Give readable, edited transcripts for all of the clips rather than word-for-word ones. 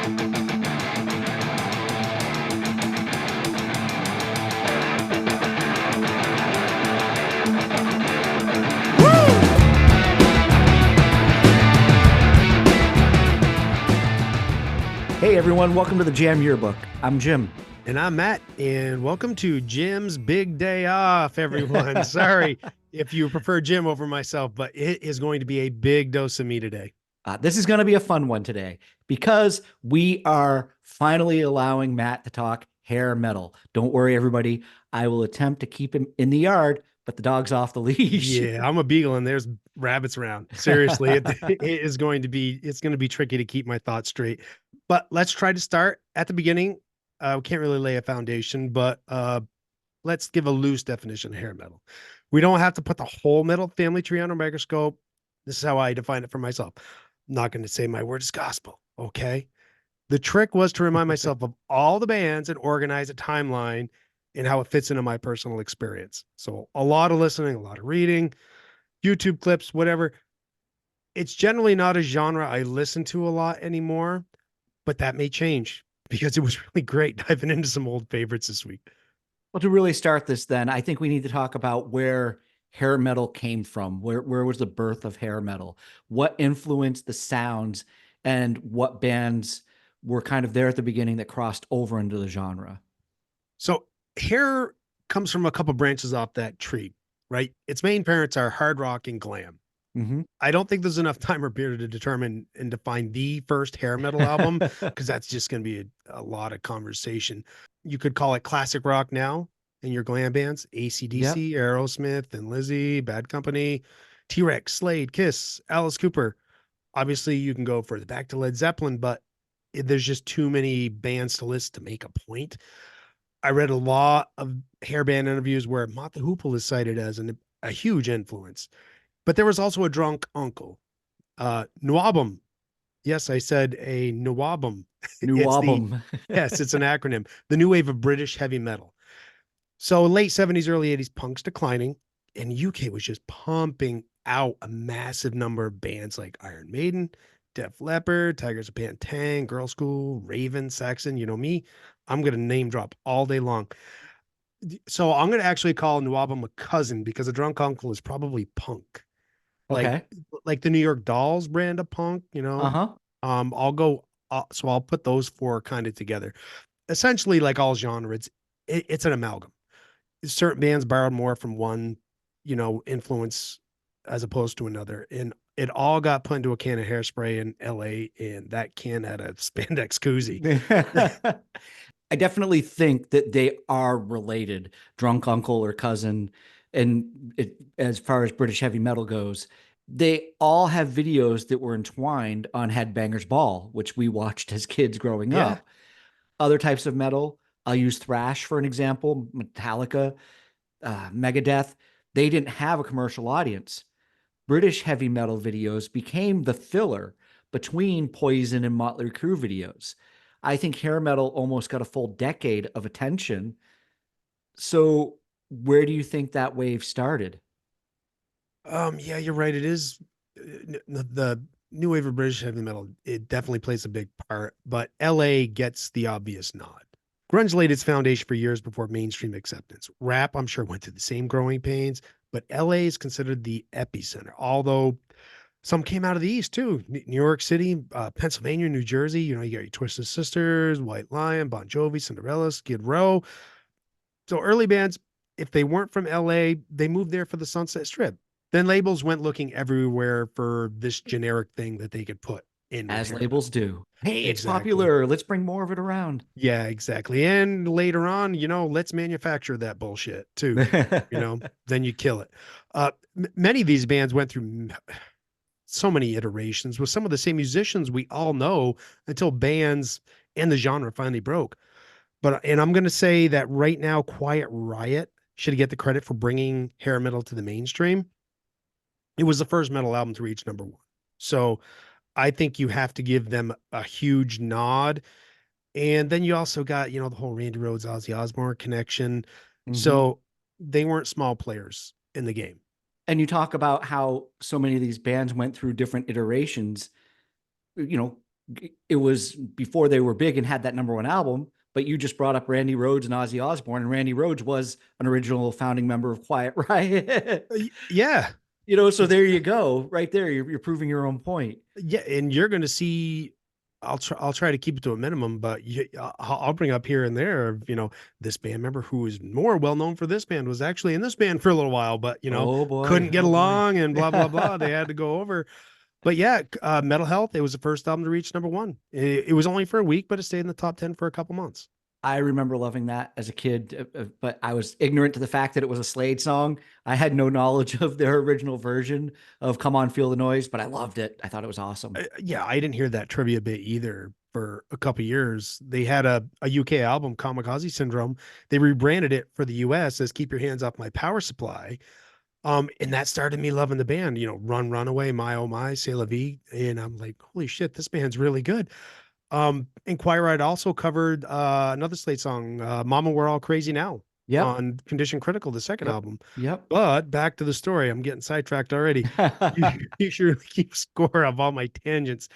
Hey everyone, welcome to the Jam Yearbook. I'm Jim. And I'm Matt, and welcome to Jim's Big Day Off, everyone. Sorry if you prefer Jim over myself, but it is going to be a big dose of me today. This is going to be a fun one today because we are finally allowing Matt to talk hair metal. Don't worry, everybody. I will attempt to keep him in the yard, but the dog's off the leash. Yeah, I'm a beagle and there's rabbits around. Seriously, it's going to be tricky to keep my thoughts straight. But let's try to start at the beginning. We can't really lay a foundation, but let's give a loose definition of hair metal. We don't have to put the whole metal family tree under a microscope. This is how I define it for myself. I'm not going to say my word is gospel, okay? The trick was to remind myself of all the bands and organize a timeline and how it fits into my personal experience. So a lot of listening, a lot of reading, YouTube clips, whatever. It's generally not a genre I listen to a lot anymore, but that may change because it was really great diving into some old favorites this week. Well, to really start this, then, I think we need to talk about where hair metal came from. Where was the birth of hair metal? What influenced the sounds, and what bands were kind of there at the beginning that crossed over into the genre? So hair comes from a couple branches off that tree, right? Its main parents are hard rock and glam. Mm-hmm. I don't think there's enough time or period to determine and define the first hair metal album because that's just going to be a lot of conversation. You could call it classic rock now in your glam bands, AC/DC, Yep. Aerosmith and Lizzy, Bad Company, T-Rex, Slade, Kiss, Alice Cooper. Obviously, you can go further back to Led Zeppelin, but there's just too many bands to list to make a point. I read a lot of hair band interviews where Mott the Hoople is cited as a huge influence. But there was also a drunk uncle. Nwabum. Yes, I said a Nwabum. New album. Yes, it's an acronym. The new wave of British heavy metal. So late 70s, early 80s, punk's declining, and UK was just pumping out a massive number of bands like Iron Maiden, Def Leppard, Tigers of Pantang, Girl School, Raven, Saxon. You know me, I'm going to name drop all day long. So I'm going to actually call Nwabum a cousin because a drunk uncle is probably punk. like Okay. like the New York Dolls brand of punk, Uh-huh. I'll go so I'll put those four kind of together. Essentially, like all genres, it's an amalgam. Certain bands borrowed more from one, influence as opposed to another. And it all got put into a can of hairspray in LA, and that can had a spandex koozie. I definitely think that they are related, drunk uncle or cousin. And as far as British heavy metal goes, they all have videos that were entwined on Headbangers Ball, which we watched as kids growing Yeah. up. Other types of metal, I'll use thrash for an example, Metallica, Megadeth. They didn't have a commercial audience. British heavy metal videos became the filler between Poison and Motley Crue videos. I think hair metal almost got a full decade of attention. So, where do you think that wave started? Yeah, you're right. It is the new wave of British heavy metal. It definitely plays a big part, but LA gets the obvious nod. Grunge laid its foundation for years before mainstream acceptance. Rap, I'm sure, went through the same growing pains, but LA is considered the epicenter, although some came out of the East too. New York City, Pennsylvania, New Jersey. You got your Twisted Sisters, White Lion, Bon Jovi, Cinderella, Skid Row. So early bands, if they weren't from LA, they moved there for the Sunset Strip. Then labels went looking everywhere for this generic thing that they could put in with As hair labels metal. do. Hey, it's Exactly. popular. Let's bring more of it around. Yeah, exactly. And later on, let's manufacture that bullshit too. Then you kill it. Many of these bands went through so many iterations with some of the same musicians we all know until bands and the genre finally broke. And I'm going to say that right now, Quiet Riot should get the credit for bringing hair metal to the mainstream. It was the first metal album to reach number one. So I think you have to give them a huge nod. And then you also got, the whole Randy Rhoads, Ozzy Osbourne connection. Mhm. So they weren't small players in the game. And you talk about how so many of these bands went through different iterations. You know, it was before they were big and had that number one album. But you just brought up Randy Rhoads and Ozzy Osbourne, and Randy Rhoads was an original founding member of Quiet Riot. Yeah. So there you go, right there. You're proving your own point. Yeah, and you're going to see. I'll try to keep it to a minimum, but I'll bring up here and there. This band member who is more well known for this band was actually in this band for a little while, but Oh boy, couldn't get oh boy. along and blah blah blah. They had to go over. But yeah, Metal Health. It was the first album to reach number one. It was only for a week, but it stayed in the top 10 for a couple months. I remember loving that as a kid, but I was ignorant to the fact that it was a Slade song. I had no knowledge of their original version of Come On, Feel the Noise, but I loved it. I thought it was awesome. Yeah, I didn't hear that trivia bit either for a couple years. They had a UK album, Kamikaze Syndrome. They rebranded it for the US as Keep Your Hands Off My Power Supply. And that started me loving the band, Run, Runaway, My Oh My, C'est La Vie. And I'm like, holy shit, this band's really good. And Quiet Riot also covered another Slate song, Mama We're All Crazy Now, Yep. on Condition Critical, the second Yep. album. Yep. But back to the story. I'm getting sidetracked already. You sure keep score of all my tangents.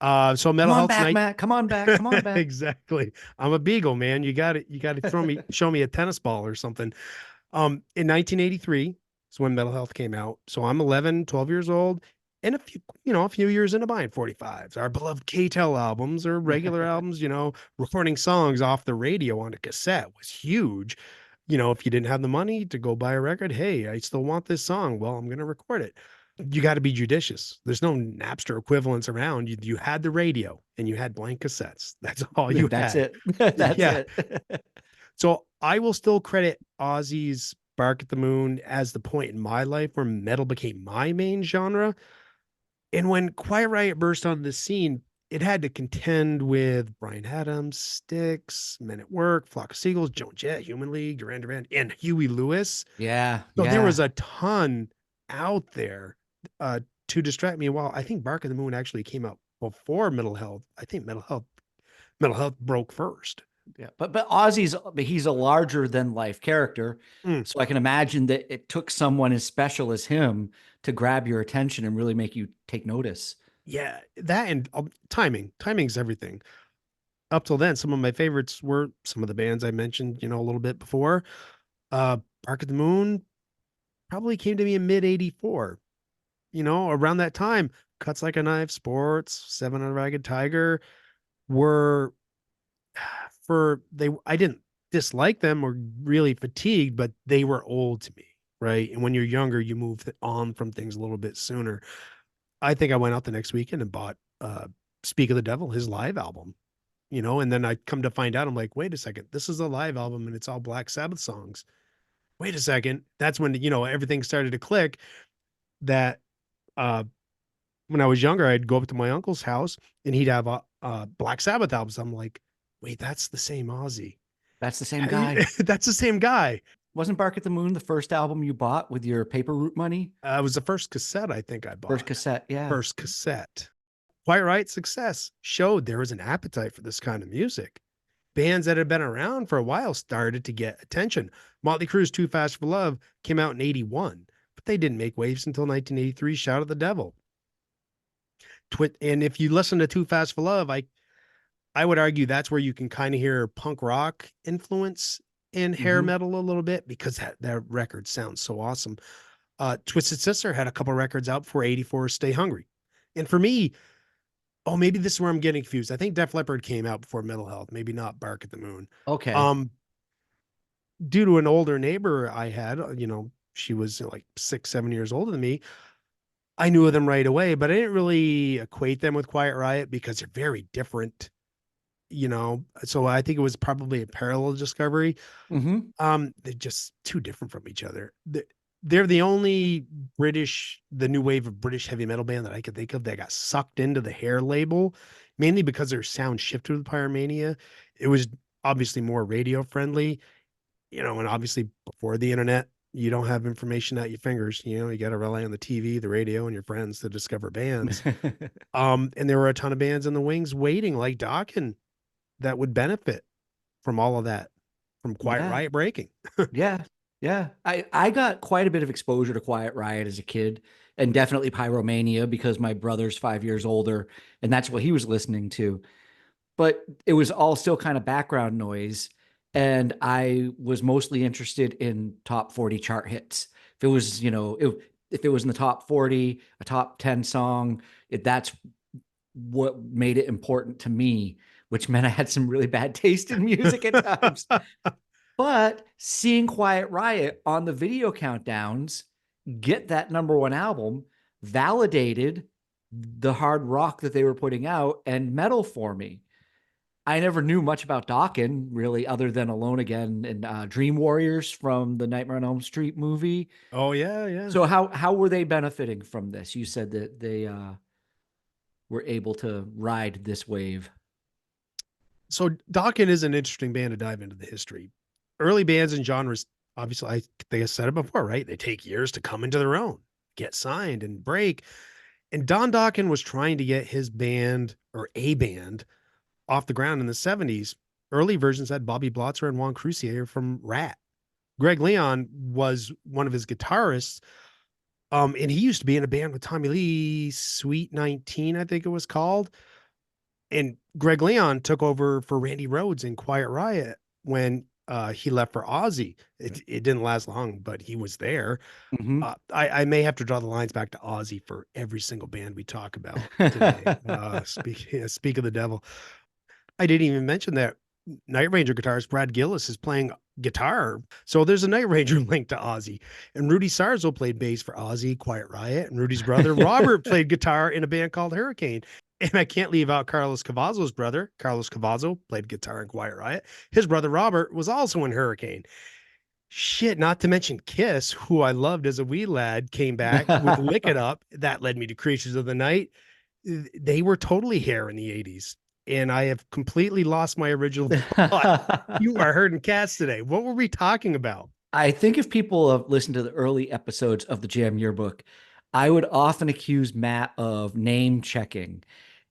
So Come Mental on Health's back, night. Matt. Come on back. Come on back. Exactly. I'm a beagle, man. You got to show me a tennis ball or something. In 1983 is when Mental Health came out. So I'm 11, 12 years old. And a few years into buying 45s, our beloved K-Tel albums or regular albums, recording songs off the radio on a cassette was huge. If you didn't have the money to go buy a record, hey, I still want this song. Well, I'm going to record it. You got to be judicious. There's no Napster equivalents around. You had the radio and you had blank cassettes. That's all you That's had. it. That's Yeah. it. So I will still credit Ozzy's Bark at the Moon as the point in my life where metal became my main genre. And when Quiet Riot burst onto the scene, it had to contend with Bryan Adams, Styx, Men at Work, Flock of Seagulls, Joan Jett, Human League, Duran Duran, and Huey Lewis. Yeah. So there was Yeah. a ton out there to distract me. While I think Bark of the Moon actually came out before Mental Health, I think Mental Health broke first. Yeah. But he's a larger than life character. Mm. So I can imagine that it took someone as special as him to grab your attention and really make you take notice. Yeah, that and timing. Timing's everything. Up till then, some of my favorites were some of the bands I mentioned, a little bit before. Bark at the Moon probably came to me in mid 84. Around that time, Cuts Like a Knife, Sports, Seven on a Ragged Tiger were I didn't dislike them or really fatigued, but they were old to me, right? And when you're younger, you move on from things a little bit sooner. I think I went out the next weekend and bought Speak of the Devil, his live album, and then I come to find out, I'm like, wait a second, this is a live album and it's all Black Sabbath songs. Wait a second. That's when, everything started to click that when I was younger, I'd go up to my uncle's house and he'd have Black Sabbath albums. I'm like, wait, that's the same Ozzy. That's the same guy. That's the same guy. Wasn't Bark at the Moon the first album you bought with your paper route money? It was the first cassette I think I bought. First cassette, yeah. First cassette. Quiet Riot's success showed there was an appetite for this kind of music. Bands that had been around for a while started to get attention. Motley Crue's Too Fast for Love came out in 81, but they didn't make waves until 1983, Shout at the Devil. And if you listen to Too Fast for Love, I would argue that's where you can kind of hear punk rock influence in hair metal a little bit, because that record sounds so awesome. Twisted Sister had a couple records out before 84, Stay Hungry. And for me, maybe this is where I'm getting confused. I think Def Leppard came out before Mental Health, maybe not Bark at the Moon. Okay. Due to an older neighbor I had, she was like 6, 7 years older than me. I knew of them right away, but I didn't really equate them with Quiet Riot because they're very different, so I think it was probably a parallel discovery. They're just too different from each other. They're the only the new wave of British heavy metal band that I could think of that got sucked into the hair label, mainly because their sound shifted with Pyromania. It was obviously more radio friendly, and obviously before the internet, you don't have information at your fingers. You got to rely on the TV, the radio, and your friends to discover bands. And there were a ton of bands in the wings waiting, like Dokken, that would benefit from all of that, from Quiet Riot breaking. Yeah. I got quite a bit of exposure to Quiet Riot as a kid. and definitely Pyromania because my brother's 5 years older and that's what he was listening to. But it was all still kind of background noise. And I was mostly interested in top 40 chart hits. If it was, if it was in the top 40, a top 10 song, that's what made it important to me, which meant I had some really bad taste in music at times. But seeing Quiet Riot on the video countdowns get that number one album validated the hard rock that they were putting out and metal for me. I never knew much about Dokken really, other than Alone Again and Dream Warriors from the Nightmare on Elm Street movie. Oh yeah, yeah. So how were they benefiting from this? You said that they were able to ride this wave. So Dokken is an interesting band to dive into the history. Early bands and genres, obviously, I think I said it before, right? They take years to come into their own, get signed and break. And Don Dokken was trying to get his band or a band off the ground in the 70s. Early versions had Bobby Blotzer and Juan Crucier from Rat. Greg Leon was one of his guitarists. And he used to be in a band with Tommy Lee, Sweet 19, I think it was called. And Greg Leon took over for Randy Rhoads in Quiet Riot when he left for Ozzy. It didn't last long, but he was there. Mm-hmm. I may have to draw the lines back to Ozzy for every single band we talk about today. Speak of the devil. I didn't even mention that Night Ranger guitarist Brad Gillis is playing guitar. So there's a Night Ranger link to Ozzy. And Rudy Sarzo played bass for Ozzy, Quiet Riot, and Rudy's brother Robert played guitar in a band called Hurricane. And I can't leave out Carlos Cavazzo's brother. Carlos Cavazzo played guitar in Quiet Riot. His brother Robert was also in Hurricane. Shit, not to mention Kiss, who I loved as a wee lad, came back with Lick It Up. That led me to Creatures of the Night. They were totally hair in the 80s. And I have completely lost my original thought. You are herding cats today. What were we talking about? I think if people have listened to the early episodes of the Jam Yearbook, I would often accuse Matt of name checking.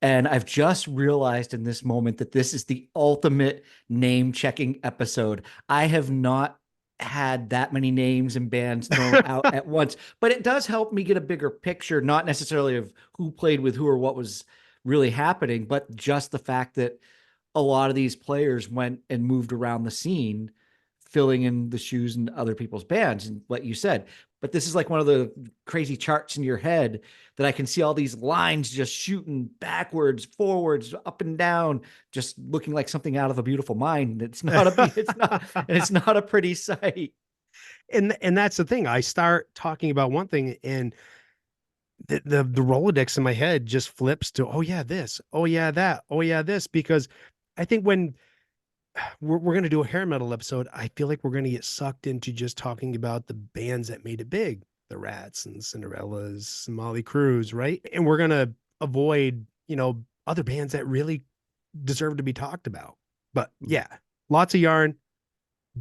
And I've just realized in this moment that this is the ultimate name checking episode. I have not had that many names and bands thrown out at once, but it does help me get a bigger picture, not necessarily of who played with who or what was really happening, but just the fact that a lot of these players went and moved around the scene, filling in the shoes in other people's bands, and what you said. But this is like one of the crazy charts in your head that I can see all these lines just shooting backwards, forwards, up and down, just looking like something out of A Beautiful Mind. It's not a pretty sight. And that's the thing. I start talking about one thing and the Rolodex in my head just flips to, oh yeah, this, oh yeah, that, oh yeah, this, because I think when we're going to do a hair metal episode, I feel like we're going to get sucked into just talking about the bands that made it big, the Rats and Cinderellas, Molly Crews, right? And we're going to avoid, other bands that really deserve to be talked about. But yeah, lots of yarn.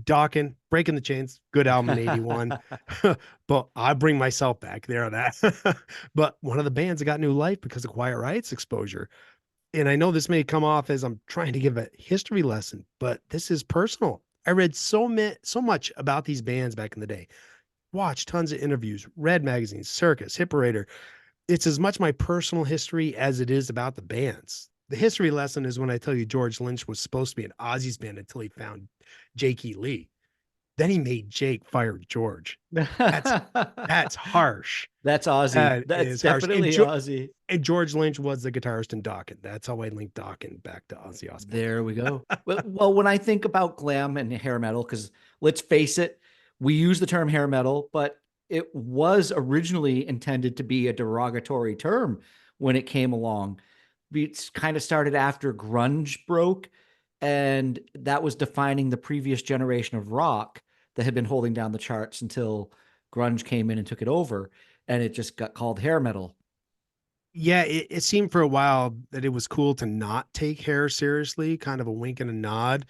Dokken, Breaking the Chains, good album in 81. But I bring myself back there on that. But one of the bands that got new life because of Quiet Riot's exposure. And I know this may come off as I'm trying to give a history lesson, but this is personal. I read so much about these bands back in the day. Watched tons of interviews, read magazines, Circus, Hipperator. It's as much my personal history as it is about the bands. The history lesson is when I tell you George Lynch was supposed to be in Ozzy's band until he found Jake E. Lee. Then he made Jake fire George. That's harsh. That's Ozzy. That That's is harsh. definitely Ozzy. And George Lynch was the guitarist in Dokken. That's how I linked Dokken back to Ozzy Osbourne. There we go. Well, when I think about glam and hair metal, because let's face it, we use the term hair metal, but it was originally intended to be a derogatory term when it came along. It's kind of started after grunge broke, and that was defining the previous generation of rock that had been holding down the charts until grunge came in and took it over, and it just got called hair metal. Yeah, it seemed for a while that it was cool to not take hair seriously, kind of a wink and a nod.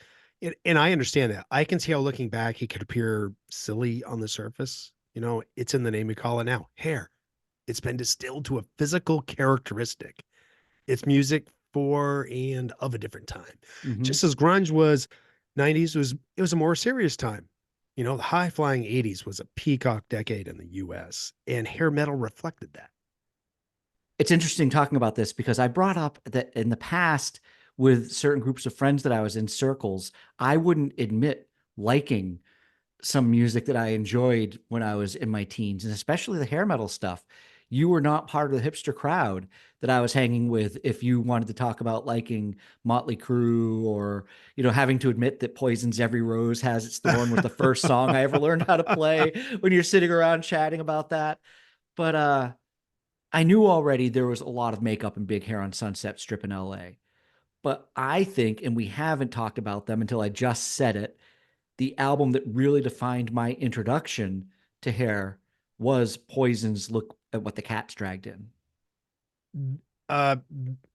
And I understand that. I can see how looking back, he could appear silly on the surface. It's in the name we call it now, hair. It's been distilled to a physical characteristic. It's music for and of a different time. Mm-hmm. Just as grunge was 90s, it was a more serious time. The high flying 80s was a peacock decade in the US, and hair metal reflected that. It's interesting talking about this because I brought up that in the past with certain groups of friends that I was in circles, I wouldn't admit liking some music that I enjoyed when I was in my teens, and especially the hair metal stuff. You were not part of the hipster crowd that I was hanging with if you wanted to talk about liking Motley Crue or, having to admit that Poison's Every Rose Has Its Thorn was the first song I ever learned how to play when you're sitting around chatting about that. But I knew already there was a lot of makeup and big hair on Sunset Strip in LA. But I think, and we haven't talked about them until I just said it, the album that really defined my introduction to hair was Poison's Look at What the Cat's Dragged In. uh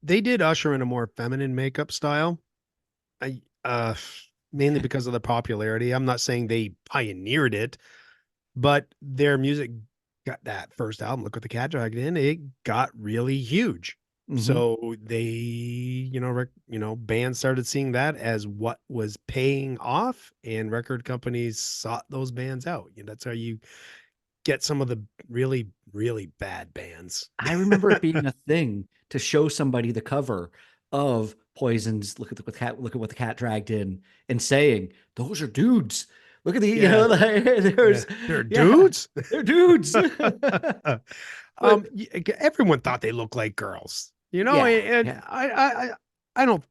they did usher in a more feminine makeup style. I Mainly because of the popularity. I'm not saying they pioneered it, but their music got that first album, Look What the Cat Dragged In, it got really huge. Mm-hmm. So they, bands started seeing that as what was paying off, and record companies sought those bands out. That's how you get some of the really, really bad bands. I remember it being a thing to show somebody the cover of Poison's Look at What the Cat Dragged In and saying, "Those are dudes. Look at the, Yeah, yeah, there's, they're yeah, dudes. they're dudes." But Everyone thought they looked like girls, yeah, and yeah, I don't.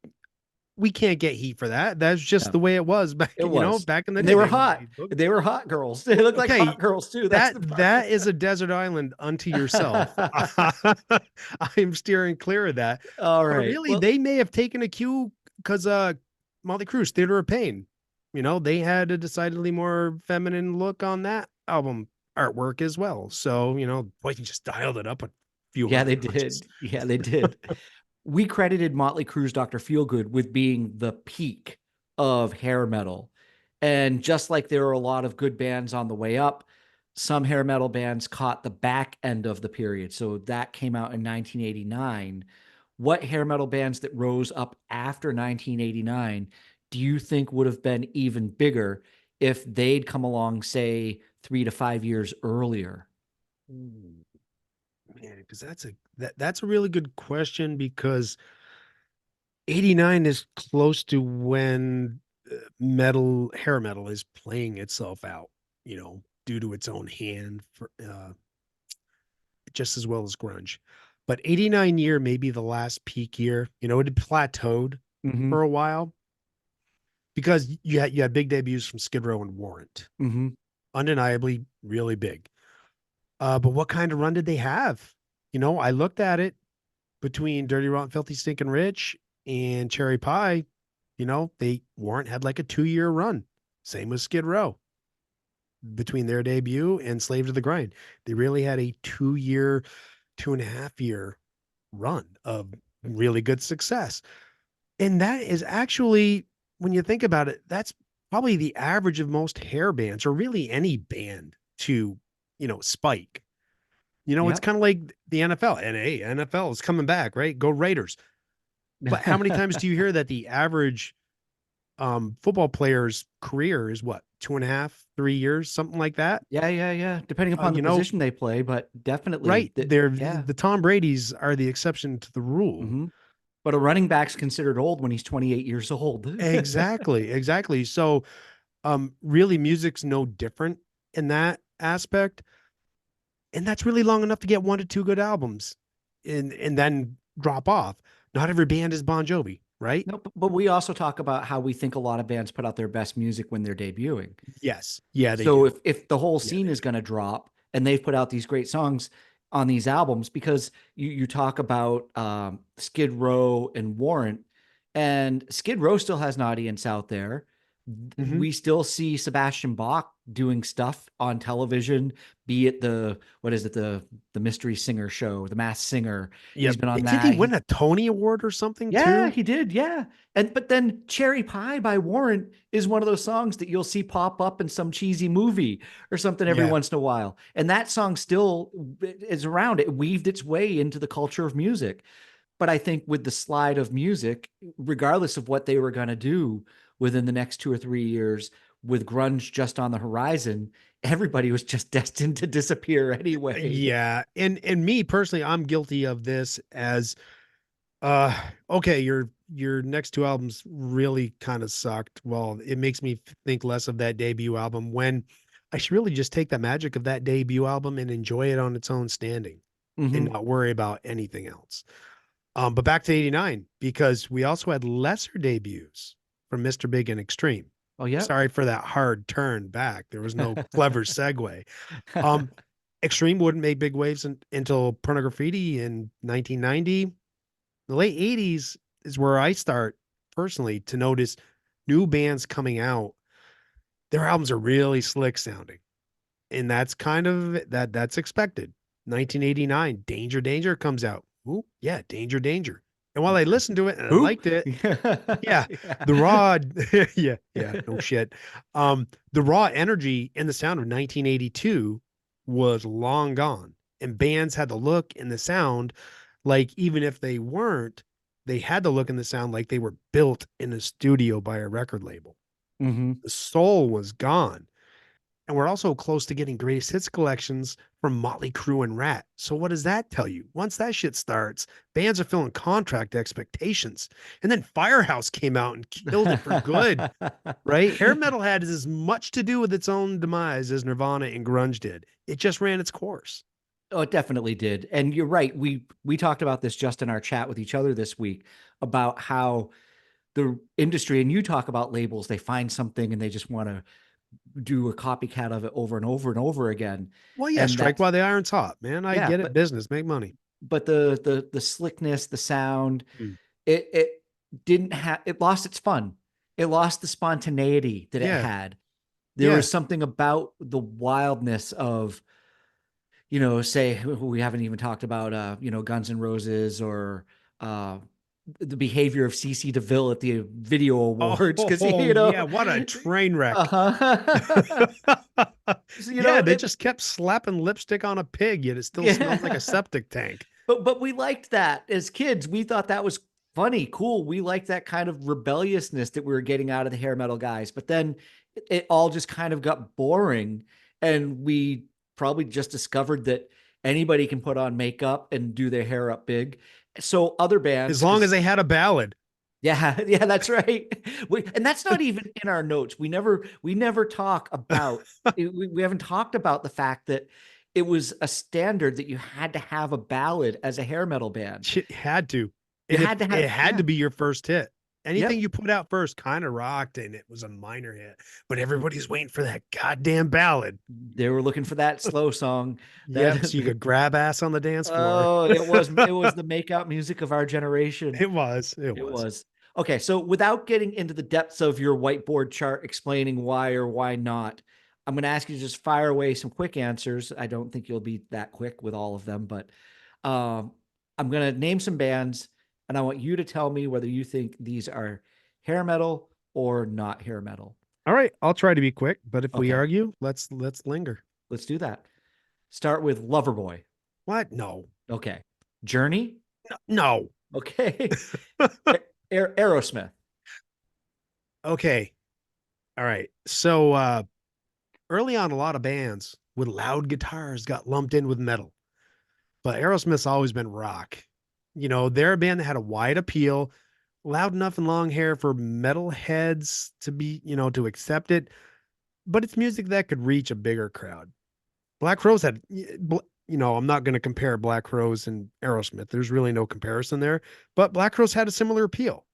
We can't get heat for that. That's just no, the way it was back, it was. back in the And day. they were They were hot. these They were hot girls. They looked like hot okay. girls too. That's That the part. that is a desert island unto yourself. I'm steering clear of that. All But right. really, Well, they may have taken a cue because Motley Crue's Theater of Pain. They had a decidedly more feminine look on that album artwork as well. So, boy, you just dialed it up a few yeah, they hundred notches. did. Yeah, they did. We credited Motley Crue's Dr. Feelgood with being the peak of hair metal. And just like there were a lot of good bands on the way up, some hair metal bands caught the back end of the period. So that came out in 1989. What hair metal bands that rose up after 1989 do you think would have been even bigger if they'd come along, say, 3 to 5 years earlier? Ooh, man, because that's a really good question because 89 is close to when hair metal is playing itself out, due to its own hand for just as well as grunge. But 89 year may be the last peak year. It had plateaued Mm-hmm. for a while because you had big debuts from Skid Row and Warrant. Mm-hmm. Undeniably really big. But what kind of run did they have? I looked at it between Dirty Rotten Filthy Stinking Rich and Cherry Pie. They Warrant had like a 2 year run. Same with Skid Row between their debut and Slave to the Grind. They really had a 2 year, 2.5 year run of really good success. And that is actually, when you think about it, that's probably the average of most hair bands or really any band to, spike. It's Yep. kind of like the NFL. And hey, NFL is coming back, right? Go Raiders. But how many times do you hear that the average football player's career is what, 2.5, 3 years, something like that? Yeah, yeah, yeah. Depending Uh, upon the you know, position they play, but definitely right. They're yeah. the Tom Brady's are the exception to the rule. Hmm. But a running back's considered old when he's 28 years old. Exactly, exactly. So really music's no different in that aspect. And that's really long enough to get 1 to 2 good albums and then drop off. Not every band is Bon Jovi, right? No, but we also talk about how we think a lot of bands put out their best music when they're debuting. Yes. Yeah, they So do. if the whole Yeah, scene they is do. going to drop and they've put out these great songs on these albums, because you talk about Skid Row and Warrant, and Skid Row still has an audience out there. Hmm. We still see Sebastian Bach doing stuff on television, be it the what is it, the Mystery Singer show, the Masked Singer. He's Yep. been on Did he that. win a Tony Award or something Yeah, too? he did. Yeah. And but then Cherry Pie by Warrant is one of those songs that you'll see pop up in some cheesy movie or something every Yeah. once in a while. And that song still is around. It weaved its way into the culture of music. But I think with the slide of music, regardless of what they were going to do within the next 2 or 3 years, with grunge just on the horizon, everybody was just destined to disappear anyway. Yeah. And me personally, I'm guilty of this as okay, your next two albums really kind of sucked. Well, it makes me think less of that debut album when I should really just take the magic of that debut album and enjoy it on its own standing and Hmm. not worry about anything else. But back to 89, because we also had lesser debuts from Mr. Big and Extreme. Oh, yeah. Sorry for that hard turn back. There was no clever segue. Um, Extreme wouldn't make big waves until Pornography in 1990. The late 80s is where I start personally to notice new bands coming out. Their albums are really slick sounding. And that's kind of that's expected. 1989, Danger Danger comes out. Ooh, yeah, Danger Danger. And while I listened to it and I Who? liked it, yeah, Yeah. the raw yeah, no shit. The raw energy and the sound of 1982 was long gone. And bands had the look and the sound like even if they weren't, they had the look and the sound like they were built in a studio by a record label. Hmm. The soul was gone. And we're also close to getting greatest hits collections from Motley Crue and Rat. So what does that tell you? Once that shit starts, bands are filling contract expectations. And then Firehouse came out and killed it for good, right? Hair metal had as much to do with its own demise as Nirvana and grunge did. It just ran its course. Oh, it definitely did. And you're right. We talked about this just in our chat with each other this week about how the industry, and you talk about labels, they find something and they just want to do a copycat of it over and over and over again. Well, yeah, And strike that's, while the iron's hot, man. I yeah, get it. Business, make money. but the slickness, the sound, Mm. it didn't have, it lost its fun. It lost the spontaneity that it Yeah, had. There yeah. was something about the wildness of, say we haven't even talked about Guns N' Roses or uh the behavior of CC DeVille at the video awards because Yeah. What a train wreck. uh-huh. So, Yeah, they just kept slapping lipstick on a pig, yet it still smelled like a yeah. septic tank. But we liked that as kids. We thought that was funny, cool. We liked that kind of rebelliousness that we were getting out of the hair metal guys. But then it all just kind of got boring, and we probably just discovered that anybody can put on makeup and do their hair up big. So other bands, As long as because they had a ballad. yeah, yeah, that's right. And that's not even in our notes. We never talk about we haven't talked about the fact that it was a standard that you had to have a ballad as a hair metal band. Shit had to. You And if had to it have, had yeah, to be your first hit. Anything yep. you put out first kind of rocked and it was a minor hit. But everybody's waiting for that goddamn ballad. They were looking for that slow song. Yep. So you That could grab ass on the dance floor. oh, it was the makeout music of our generation. It was. It It was. was. Okay, so without getting into the depths of your whiteboard chart explaining why or why not, I'm going to ask you to just fire away some quick answers. I don't think you'll be that quick with all of them, but um, I'm going to name some bands, and I want you to tell me whether you think these are hair metal or not hair metal. All right. I'll try to be quick, but if we Okay, argue, let's linger. let's do that. Start with Loverboy. What? No. Okay. Journey. No. Okay. Aerosmith. Okay. All right. So early on, a lot of bands with loud guitars got lumped in with metal, but Aerosmith's always been rock. They're a band that had a wide appeal, loud enough and long hair for metal heads to be, to accept it, but it's music that could reach a bigger crowd. Black Rose had, I'm not going to compare Black Rose and Aerosmith. There's really no comparison there, but Black Rose had a similar appeal,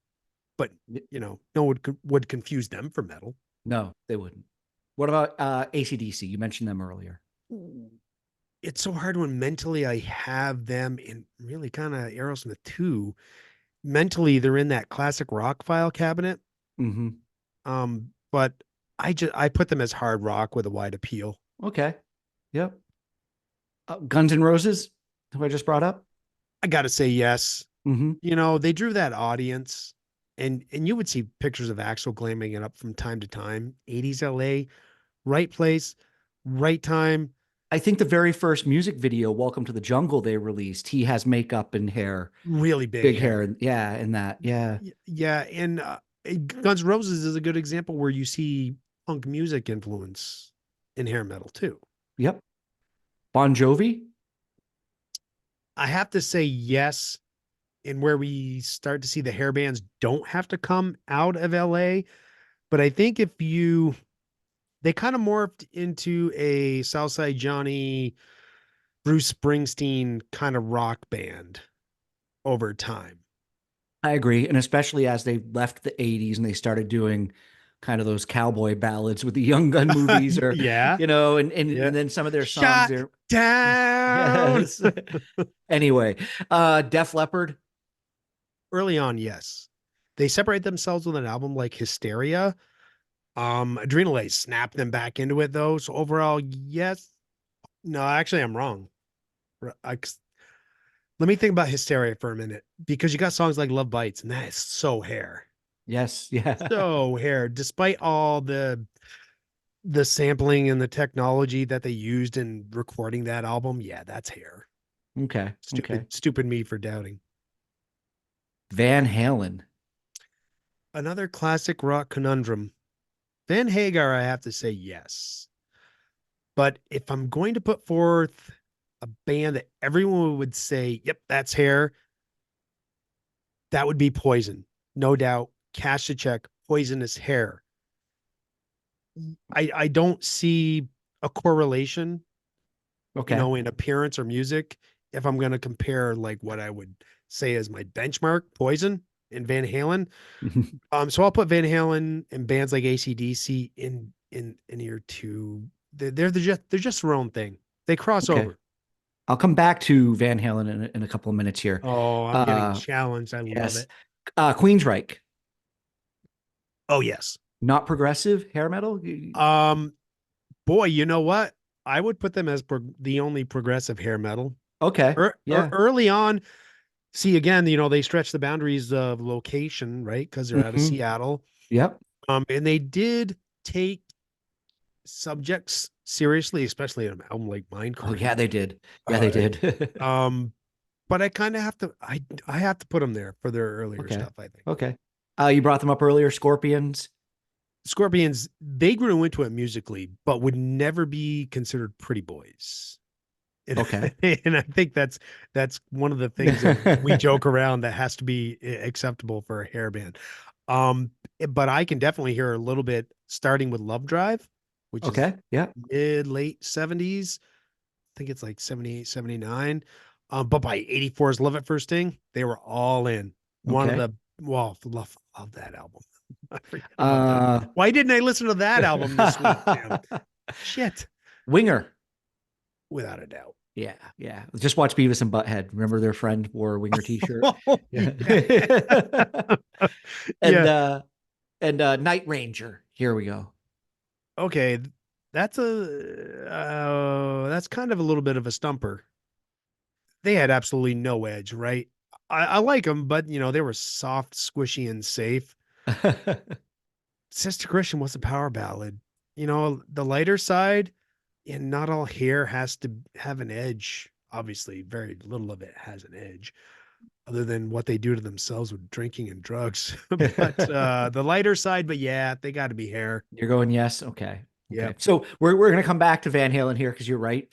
but no one would confuse them for metal. No, they wouldn't. What about AC/DC? You mentioned them earlier. It's so hard when mentally I have them in really kind of Aerosmith too. Mentally, they're in that classic rock file cabinet. Hmm. But I put them as hard rock with a wide appeal. Okay. Yep. Guns N' Roses, who I just brought up. I gotta say yes. Hmm. They drew that audience, and you would see pictures of Axl glamming it up from time to time. 80s LA, right place, right time. I think the very first music video, "Welcome to the Jungle," they released, he has makeup and hair, Really big big hair, hair. and yeah, and that, yeah. Yeah, and Guns N' Roses is a good example where you see punk music influence in hair metal too. Yep. Bon Jovi. I have to say yes, in where we start to see the hair bands don't have to come out of LA. But I think they kind of morphed into a Southside Johnny, Bruce Springsteen kind of rock band over time. I agree. And especially as they left the 80s and they started doing kind of those cowboy ballads with the Young Gun movies or, Yeah. and Yeah. then some of their songs Shot there. down. Yes. Anyway, Def Leppard. Early on, yes. They separate themselves with an album like Hysteria. Adrenalase snapped them back into it though. So overall, yes. No, actually, I'm wrong. Let me think about Hysteria for a minute because you got songs like Love Bites, and that is so hair. Yes. Yeah. So hair, despite all the sampling and the technology that they used in recording that album. Yeah, that's hair. Okay. Okay. Stupid me for doubting. Van Halen. Another classic rock conundrum. Van Hagar, I have to say yes. But if I'm going to put forth a band that everyone would say, yep, that's hair, that would be Poison. No doubt. Cash a check, Poisonous hair. I don't see a correlation, Okay. in appearance or music. If I'm going to compare like what I would say as my benchmark, Poison and Van Halen. So I'll put Van Halen and bands like AC/DC in here too. They're just their own thing. They cross Okay. over. I'll come back to Van Halen in a couple of minutes here. Oh, I'm getting Uh, challenged. I love yes. it. Queensryche. Oh yes. Not progressive hair metal. Um, boy, you know what? I would put them as the only progressive hair metal. Okay. Yeah. Early on, see again, they stretch the boundaries of location, right? Because they're out of Mhm. Seattle. Yep. And they did take subjects seriously, especially an album like Mind Oh yeah, Crime. they did. Yeah, they Uh, did. um, but I kind of have to, I have to put them there for their earlier Okay. stuff. I think Okay. You brought them up earlier, Scorpions. Scorpions, they grew into it musically, but would never be considered pretty boys. And, Okay. and I think that's one of the things that we joke around that has to be acceptable for a hair band. But I can definitely hear a little bit starting with Love Drive, which is Okay. Yeah. mid late 70s. I think it's like 78, 79. But by 84's Love at First Sting, they were all in. One of Okay. the well, love that album. I forget about that. Uh Why didn't I listen to that album this week, Jim? Shit. Winger. Without a doubt. Yeah, yeah. Just watch Beavis and Butthead. Remember their friend wore a Winger t-shirt? Oh, Yeah. yeah. and Yeah. Night Ranger. Here we go. Okay. That's kind of a little bit of a stumper. They had absolutely no edge, right? I like them, but they were soft, squishy, and safe. Sister Christian was a power ballad. The lighter side, and not all hair has to have an edge. Obviously, very little of it has an edge, other than what they do to themselves with drinking and drugs. But the lighter side, but yeah, they got to be hair. You're going yes. Okay. Okay. Yep. So we're gonna come back to Van Halen here because you're right.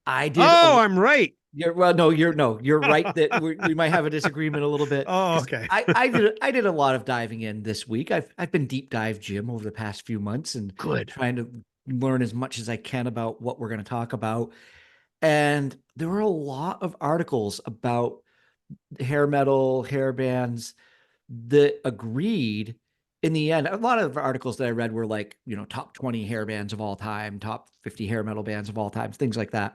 I did. Oh, I'm right. You're right that we might have a disagreement a little bit Oh, because okay. I did a lot of diving in this week. I've been deep dive Jim over the past few months and Good. trying to learn as much as I can about what we're going to talk about. And there were a lot of articles about hair metal, hair bands that agreed in the end. A lot of articles that I read were like, top 20 hair bands of all time, top 50 hair metal bands of all time, things like that.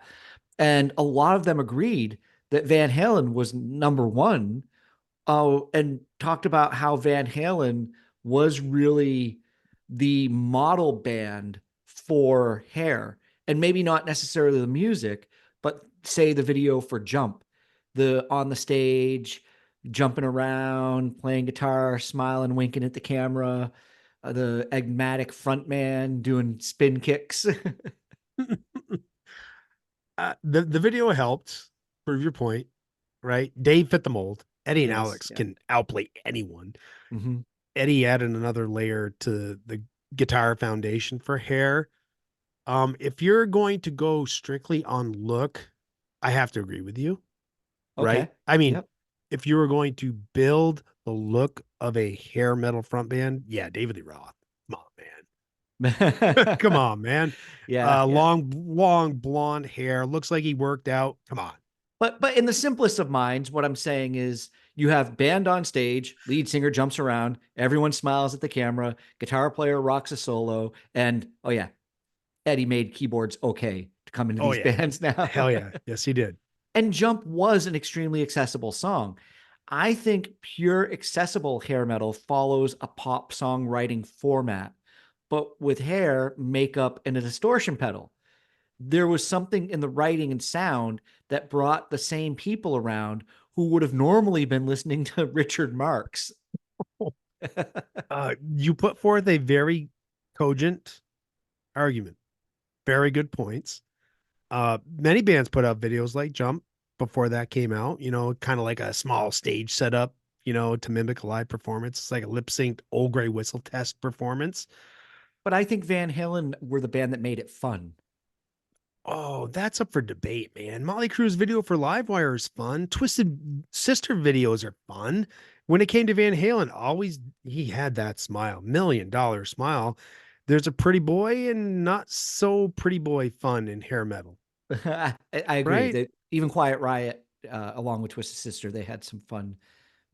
And a lot of them agreed that Van Halen was number one. Oh, and talked about how Van Halen was really the model band for hair, and maybe not necessarily the music, but say the video for Jump, the on the stage, jumping around, playing guitar, smiling, winking at the camera, the enigmatic frontman doing spin kicks. The video helped prove your point, right? Dave fit the mold. Eddie and Yes. Alex Yeah. can outplay anyone. Mm-hmm. Eddie added another layer to guitar foundation for hair. If you're going to go strictly on look, I have to agree with you, right? Okay. I mean, Yep. if you were going to build the look of a hair metal front band, yeah, David Lee Roth. Come on, man. Come on, man. Yeah, yeah. Long blonde hair. Looks like he worked out. Come on. But in the simplest of minds, what I'm saying is you have band on stage, lead singer jumps around, everyone smiles at the camera, guitar player rocks a solo, and oh yeah, Eddie made keyboards okay to come into Oh these yeah. bands now. Hell yeah. Yes, he did. And Jump was an extremely accessible song. I think pure accessible hair metal follows a pop songwriting format, but with hair, makeup, and a distortion pedal. There was something in the writing and sound that brought the same people around who would have normally been listening to Richard Marx. You put forth a very cogent argument. Very good points. Many bands put out videos like Jump before that came out, kind of like a small stage setup, to mimic a live performance. It's like a lip synced old gray whistle test performance. But I think Van Halen were the band that made it fun. Oh, that's up for debate, man. Molly Crew's video for Livewire is fun. Twisted Sister videos are fun. When it came to Van Halen, always he had that smile, $1 million smile. There's a pretty boy and not so pretty boy fun in hair metal, I agree right? that even Quiet Riot, along with Twisted Sister, they had some fun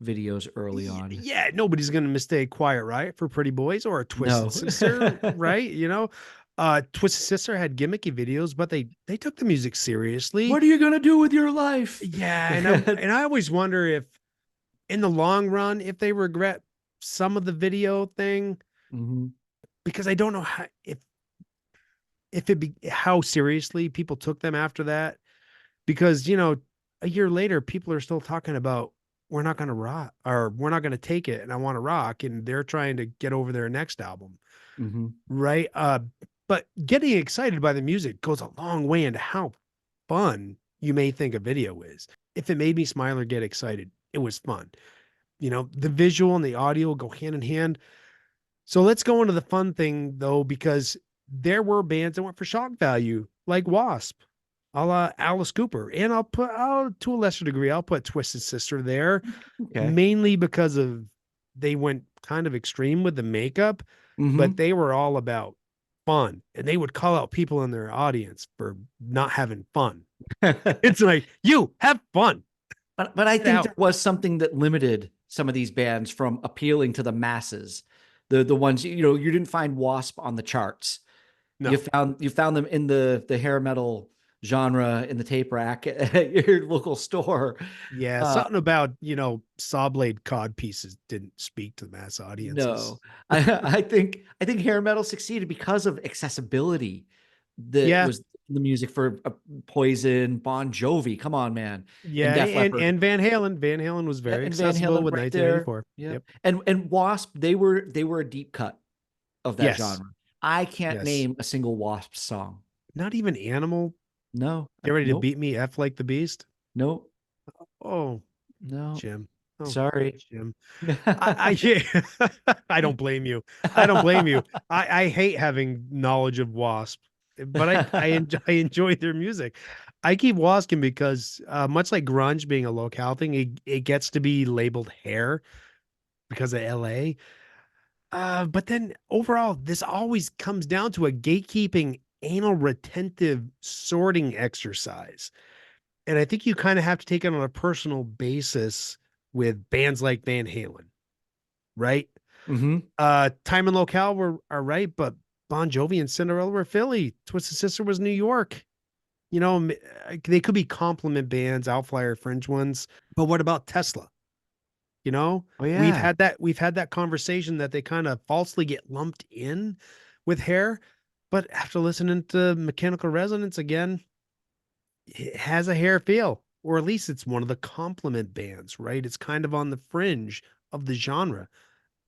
videos early on. Yeah, nobody's gonna mistake Quiet Riot for Pretty Boys or a Twisted No. Sister, right? Twisted Sister had gimmicky videos, but they took the music seriously. What are you going to do with your life? Yeah, and I always wonder if in the long run if they regret some of the video thing Mhm. because I don't know how if it be how seriously people took them after that because a year later people are still talking about we're not going to rock or we're not going to take it and I want to rock and they're trying to get over their next album, Mhm. right? But getting excited by the music goes a long way into how fun you may think a video is. If it made me smile or get excited, it was fun. The visual and the audio go hand in hand. So let's go into the fun thing though, because there were bands that went for shock value, like Wasp, a la Alice Cooper, and I'll to a lesser degree, I'll put Twisted Sister there, Okay. mainly because of they went kind of extreme with the makeup, but Mhm. they were all about fun, and they would call out people in their audience for not having fun. It's like you have fun, But I get think out. there was something that limited some of these bands from appealing to the masses. The ones you didn't find Wasp on the charts. No, You found them in the hair metal genre in the tape rack at your local store. yeah, Uh, something about saw blade cod pieces didn't speak to the mass audiences. no, I think hair metal succeeded because of accessibility that Yeah, was in the music for Poison, Bon Jovi. Come on, man, and yeah, Def Leppard. and Van Halen was Yeah, very and Van accessible Halen with right there. 1984. Yep. Yep. And Wasp, they were a deep cut of that Yes. genre. I can't Yes. name a single Wasp song. Not even Animal. No. Get ready to Nope. beat me, F like the beast. Nope. Oh, No. Jim. Oh, Sorry. Jim. I don't blame you. I don't blame you. I hate having knowledge of Wasp, but I enjoy their music. I keep Wasking because much like grunge being a locale thing, it gets to be labeled hair because of LA. But then overall, this always comes down to a gatekeeping, anal retentive sorting exercise. And I think you kind of have to take it on a personal basis with bands like Van Halen, right? Hmm. Time and locale are right, but Bon Jovi and Cinderella were Philly. Twisted Sister was New York. They could be compliment bands, outflyer fringe ones. But what about Tesla? You know, Oh yeah. we've had that conversation that they kind of falsely get lumped in with hair. But after listening to Mechanical Resonance again, it has a hair feel, or at least it's one of the compliment bands, right? It's kind of on the fringe of the genre.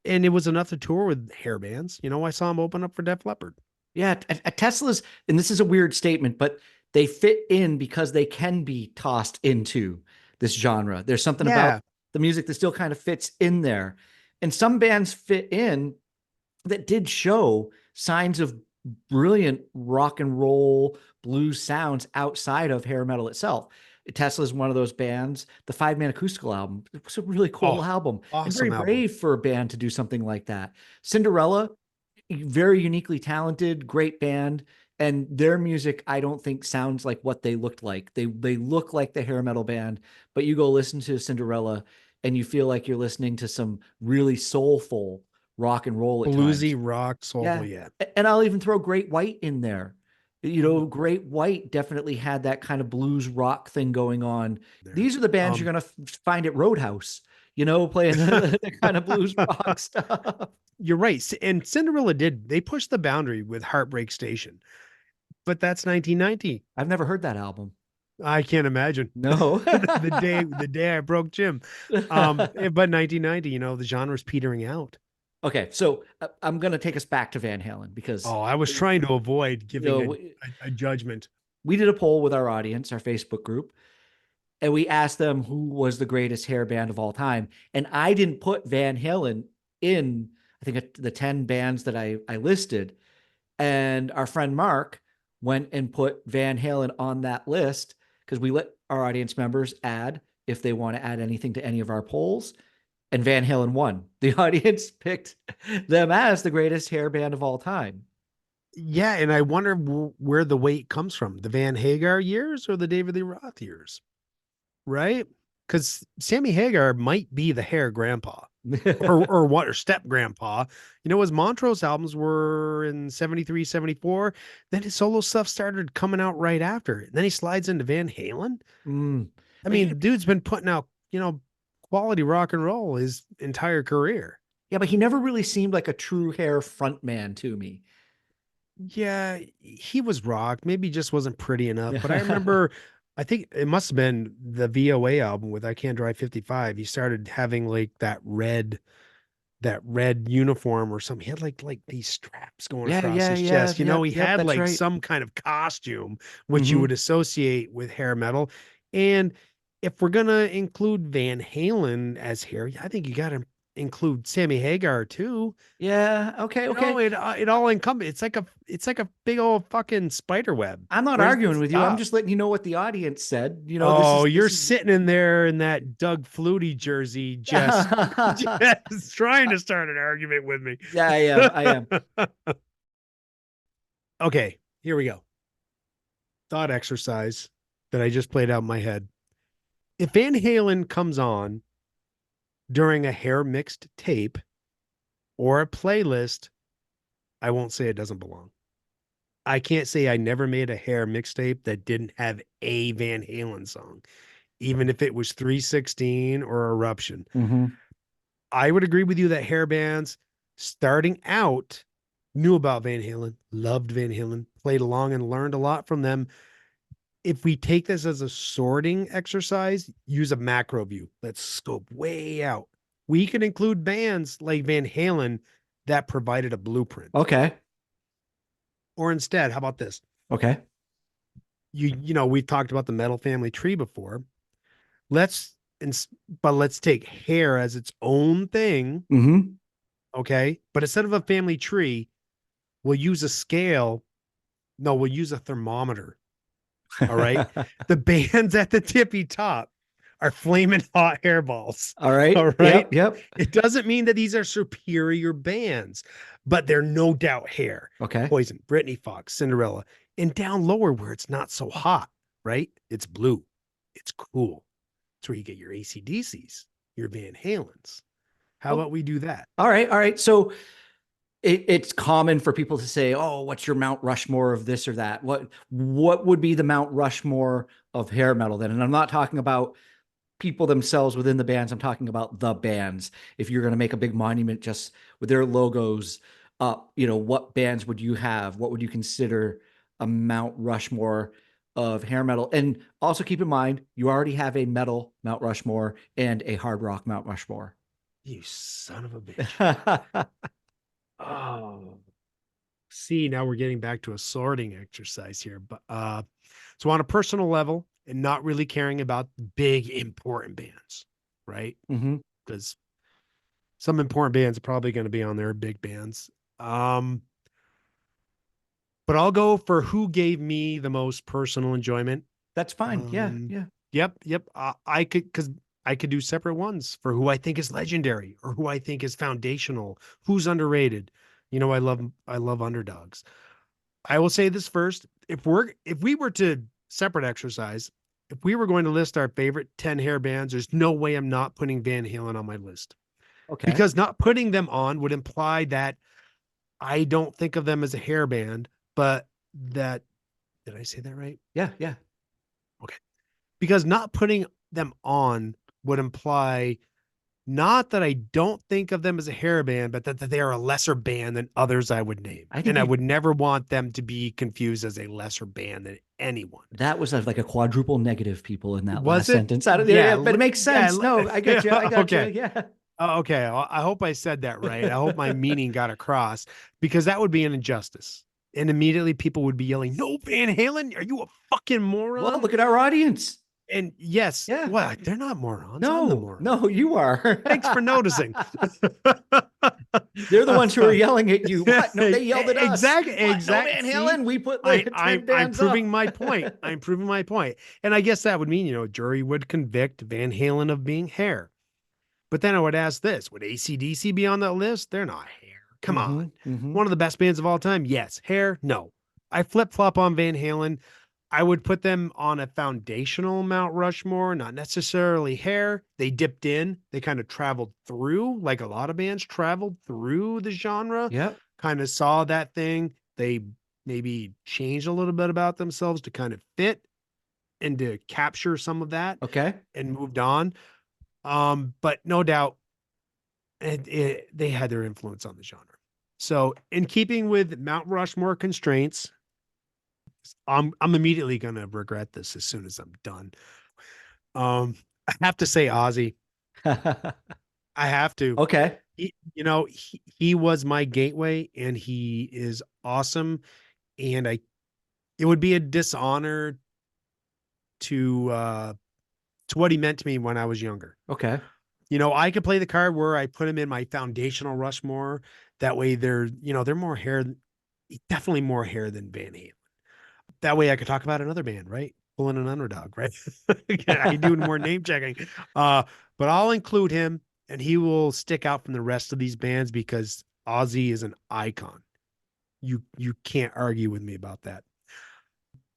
And it was enough to tour with hair bands. I saw him open up for Def Leppard. Yeah. Teslas, and this is a weird statement, but they fit in because they can be tossed into this genre. There's something about Yeah. the music that still kind of fits in there. And some bands fit in that did show signs of brilliant rock and roll blues sounds outside of hair metal itself. Tesla is one of those bands. The 5 Man acoustical album, it was a really cool Oh, album and very awesome album. brave for a band to do something like that. Cinderella, very uniquely talented, great band. And their music, I don't think sounds like what they looked like. They look like the hair metal band, but you go listen to Cinderella and you feel like you're listening to some really soulful rock and roll at Bluesy times. rock, soulful, Yeah. yeah. And I'll even throw Great White in there. Mhm. Great White definitely had that kind of blues rock thing going on. There. These are the bands you're Um, going to find at Roadhouse, playing the kind of blues rock stuff. you're right. And Cinderella did, they pushed the boundary with Heartbreak Station, but that's 1990. I've never heard that album. I can't imagine No. the day I broke Jim. But 1990, the genre's petering out. Okay, so I'm going to take us back to Van Halen because Oh, I was trying to avoid you giving know a judgment. we did a poll with our audience, our Facebook group, and we asked them who was the greatest hair band of all time. And I didn't put Van Halen in, I think, the 10 bands that I listed. And our friend Mark went and put Van Halen on that list because we let our audience members add if they want to add anything to any of our polls. And Van Halen won. The audience picked them as the greatest hair band of all time. Yeah, and I wonder where the weight comes from, the Van Hagar years or the David Lee Roth years, right? Because Sammy Hagar might be the hair grandpa or step grandpa. His Montrose albums were in 73, 74. Then his solo stuff started coming out right after. Then he slides into Van Halen. Mm. I mean, the dude's been putting out, quality rock and roll his entire career. Yeah, but he never really seemed like a true hair frontman to me. Yeah, he was rock. Maybe he just wasn't pretty enough. But I remember, I think it must have been the VOA album with I Can't Drive 55. He started having like that red uniform or something. He had like these straps going Yeah, across yeah, his yeah, chest. yep, He yep, had that's like right. some kind of costume which you Mm-hmm. would associate with hair metal. And if we're gonna include Van Halen as hair, I think you got to include Sammy Hagar too. Yeah, okay, okay. It all encompass. It's like a big old fucking spider web. I'm not Where's the arguing with you. I'm stop? just letting you know what the audience said. This Oh, is you're this is sitting in there in that Doug Flutie jersey, just Yeah, just trying to start an argument with me. I am. I am. Okay, here we go. Thought exercise that I just played out in my head. If Van Halen comes on during a hair mixed tape or a playlist, I won't say it doesn't belong. I can't say I never made a hair mixtape that didn't have a Van Halen song, even if it was 316 or Eruption. Mm-hmm. I would agree with you that hair bands starting out knew about Van Halen, loved Van Halen, played along and learned a lot from them. If we take this as a sorting exercise, use a macro view. Let's scope way out. We can include bands like Van Halen that provided a blueprint. Okay. Or instead, how about this? Okay. We've talked about the metal family tree before. Let's but let's take hair as its own thing, Mm-hmm. okay? But instead of a family tree, we'll use a scale. No, we'll use a thermometer. All right. The bands at the tippy top are flaming hot hairballs. All right. All right. Yep. Yep. It doesn't mean that these are superior bands, but they're no doubt hair. Okay. Poison, Brittany Fox, Cinderella, and down lower where it's not so hot, right? It's blue. It's cool. It's where you get your ACDCs, your Van Halens. How Oh, about we do that? all right. All right. So it's common for people to say, "Oh, what's your Mount Rushmore of this or that?" What would be the Mount Rushmore of hair metal then? And I'm not talking about people themselves within the bands. I'm talking about the bands. If you're going to make a big monument just with their logos up, what bands would you have? What would you consider a Mount Rushmore of hair metal? And also keep in mind, you already have a metal Mount Rushmore and a hard rock Mount Rushmore. You son of a bitch. Oh, see, now we're getting back to a sorting exercise here. But so on a personal level and not really caring about big important bands, right? Mm-hmm. Because some important bands are probably going to be on there, big bands. Um, but I'll go for who gave me the most personal enjoyment. That's fine. Yeah, Um, yeah. yep. I could, because I could do separate ones for who I think is legendary or who I think is foundational, who's underrated. I love underdogs. I will say this first. If we were to separate exercise, if we were going to list our favorite 10 hair bands, there's no way I'm not putting Van Halen on my list, Okay. because not putting them on would imply that I don't think of them as a hair band, but that, did I say that right? Yeah, yeah. Okay. Because not putting them on would imply not that I don't think of them as a hair band, but that they are a lesser band than others I would name. I think And I you would never want them to be confused as a lesser band than anyone. that was like a quadruple negative people in that Was last it? sentence. I don't, yeah, Yeah. yeah, but it makes Yeah. sense. No, I got you. I Yeah. got you. Okay. Yeah. Okay. I hope I said that right. I hope my meaning got across, because that would be an injustice. And immediately people would be yelling, "No, Van Halen, are you a fucking Well, moron?" look at our audience. And yes, Yeah. what? They're not morons. I'm the No, moron. no, you are. Thanks for noticing. They're the ones who are yelling at you. What? No, they yelled at us. Exactly. What? No, Exact. Van See, Halen. We put like 10 I'm bands proving up. my point. I'm proving my point. And I guess that would mean, jury would convict Van Halen of being hair. But then I would ask this: would AC/DC be on that list? They're not hair. Come on. Mm-hmm. Mm-hmm. One of the best bands of all time. Yes. Hair. No. I flip flop on Van Halen. I would put them on a foundational Mount Rushmore, not necessarily hair. They dipped in, they kind of traveled through, like a lot of bands traveled through the genre, Yep. kind of saw that thing. They maybe changed a little bit about themselves to kind of fit and to capture some of that Okay. and moved on. But no doubt they had their influence on the genre. So, in keeping with Mount Rushmore constraints, I'm immediately gonna regret this as soon as I'm done. I have to say Ozzy. I have to. Okay. He was my gateway, and he is awesome. And it would be a dishonor to what he meant to me when I was younger. Okay. I could play the card where I put him in my foundational Rushmore. That way they're more hair, definitely more hair than Van Halen. That way I could talk about another band, right? Pulling an underdog, right? I do more name checking. But I'll include him, and he will stick out from the rest of these bands because Ozzy is an icon. You can't argue with me about that.